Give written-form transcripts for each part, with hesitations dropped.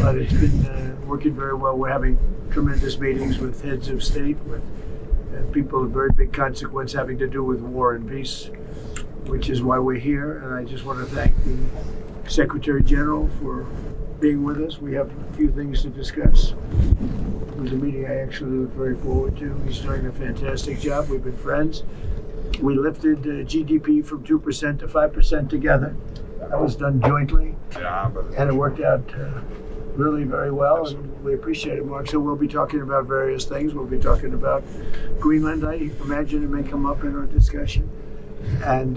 but it's been working very well. We're having tremendous meetings with heads of state, with people of very big consequence having to do with war and peace, which is why we're here. And I just want to thank the Secretary General for being with us. We have a few things to discuss. It was a meeting I actually look very forward to. He's doing a fantastic job. We've been friends. We lifted GDP from 2% to 5% together. That was done jointly, and it worked out really very well, and we appreciate it, Mark. So we'll be talking about various things. We'll be talking about Greenland. I imagine it may come up in our discussion. And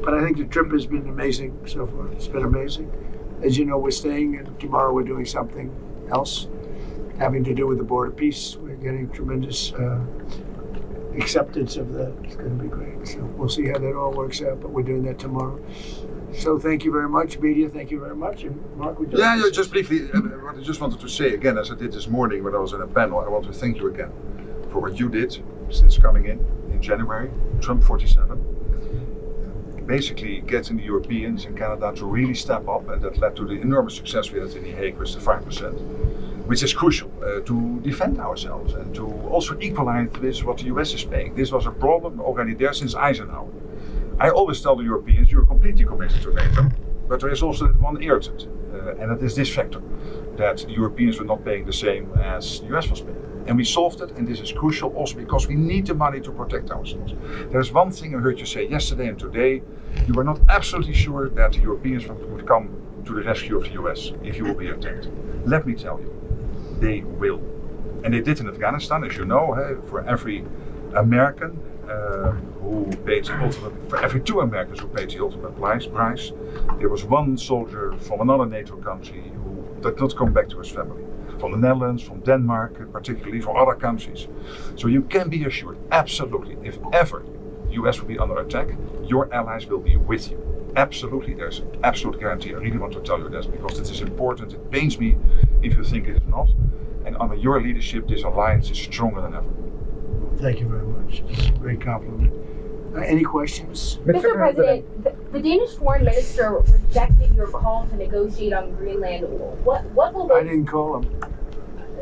but I think the trip has been amazing so far. It's been amazing. As you know, we're staying, and tomorrow we're doing something else having to do with the Board of Peace. We're getting tremendous acceptance of that. It's going to be great. So we'll see how that all works out, but we're doing that tomorrow. So thank you very much, media. Thank you very much. And Mark, would you like to just briefly, what I just wanted to say again, as I did this morning when I was in a panel, I want to thank you again for what you did since coming in January, Trump 47. Basically getting the Europeans and Canada to really step up, and that led to the enormous success we had in The Hague with the 5%, which is crucial to defend ourselves and to also equalize with what the US is paying. This was a problem already there since Eisenhower. I always tell the Europeans, you're completely committed to NATO, but there is also that one irritant, and that is this factor, that the Europeans were not paying the same as the US was paying. And we solved it, and this is crucial also because we need the money to protect ourselves. There's one thing I heard you say yesterday and today, you were not absolutely sure that the Europeans would come to the rescue of the US if you will be attacked. Let me tell you, they will. And they did in Afghanistan, as you know, for every American who paid the ultimate, for every 2 Americans who paid the ultimate price, there was 1 soldier from another NATO country who did not come back to his family. From the Netherlands, from Denmark, particularly from other countries. So you can be assured, absolutely, if ever the US will be under attack, your allies will be with you. Absolutely, there's an absolute guarantee. I really want to tell you this because it is important. It pains me if you think it is not. And under your leadership, this alliance is stronger than ever. Thank you very much. It's a great compliment. Any questions? Mr. President, the Danish foreign minister rejected your call to negotiate on Greenland. What will those... I didn't call him.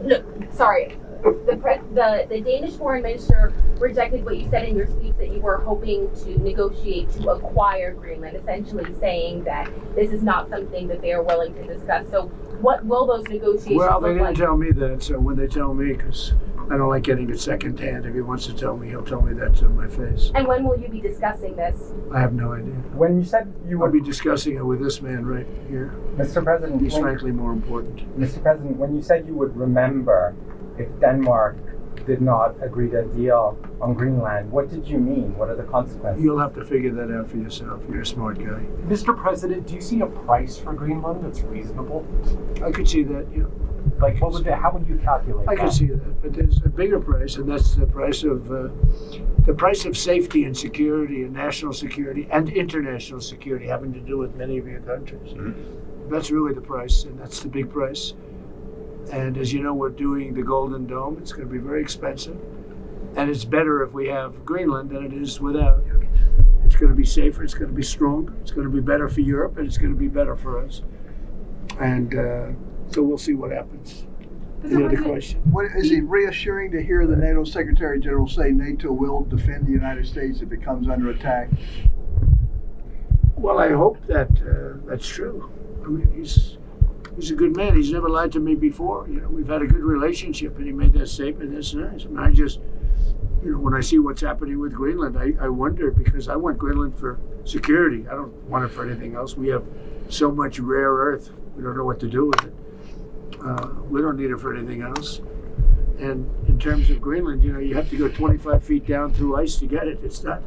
No, sorry. The Danish foreign minister rejected what you said in your speech that you were hoping to negotiate to acquire Greenland, essentially saying that this is not something that they are willing to discuss. So what will those negotiations Well, they look didn't like? tell me that, so when they tell me, because I don't like getting it secondhand, if he wants to tell me, he'll tell me that to my face. And when will you be discussing this? I have no idea. When you said you I'll would be discussing it with this man right here. Mr. President, He's frankly more important. Mr. President, when you said you would remember if Denmark did not agree to a deal on Greenland, what did you mean? What are the consequences? You'll have to figure that out for yourself. You're a smart guy. Mr. President, do you see a price for Greenland that's reasonable? I could see that, yeah. Like, how would you calculate I that? can see that, but there's a bigger price, and that's the price of safety and security and national security and international security, having to do with many of your countries. Mm-hmm. That's really the price, and that's the big price. And as you know, we're doing the Golden Dome. It's going to be very expensive, and it's better if we have Greenland than it is without. It's going to be safer. It's going to be stronger. It's going to be better for Europe, and it's going to be better for us. And so we'll see what happens. Any other question? What, is it reassuring to hear the NATO Secretary General say NATO will defend the United States if it comes under attack? Well, I hope that that's true. I mean, he's a good man. He's never lied to me before. You know, we've had a good relationship, and he made that statement. That's nice. And I just, you know, when I see what's happening with Greenland, I wonder, because I want Greenland for security. I don't want it for anything else. We have so much rare earth. We don't know what to do with it. We don't need it for anything else. And in terms of Greenland, you know, you have to go 25 feet down through ice to get it. It's not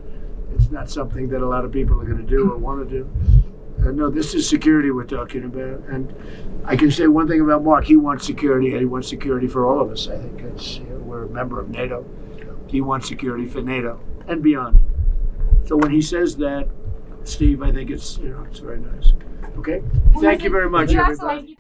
something that a lot of people are going to do or want to do. No, this is security we're talking about. And I can say one thing about Mark. He wants security, and he wants security for all of us. I think we're a member of NATO. He wants security for NATO and beyond. So when he says that, Steve, I think it's very nice. Okay? Thank you very much, everybody.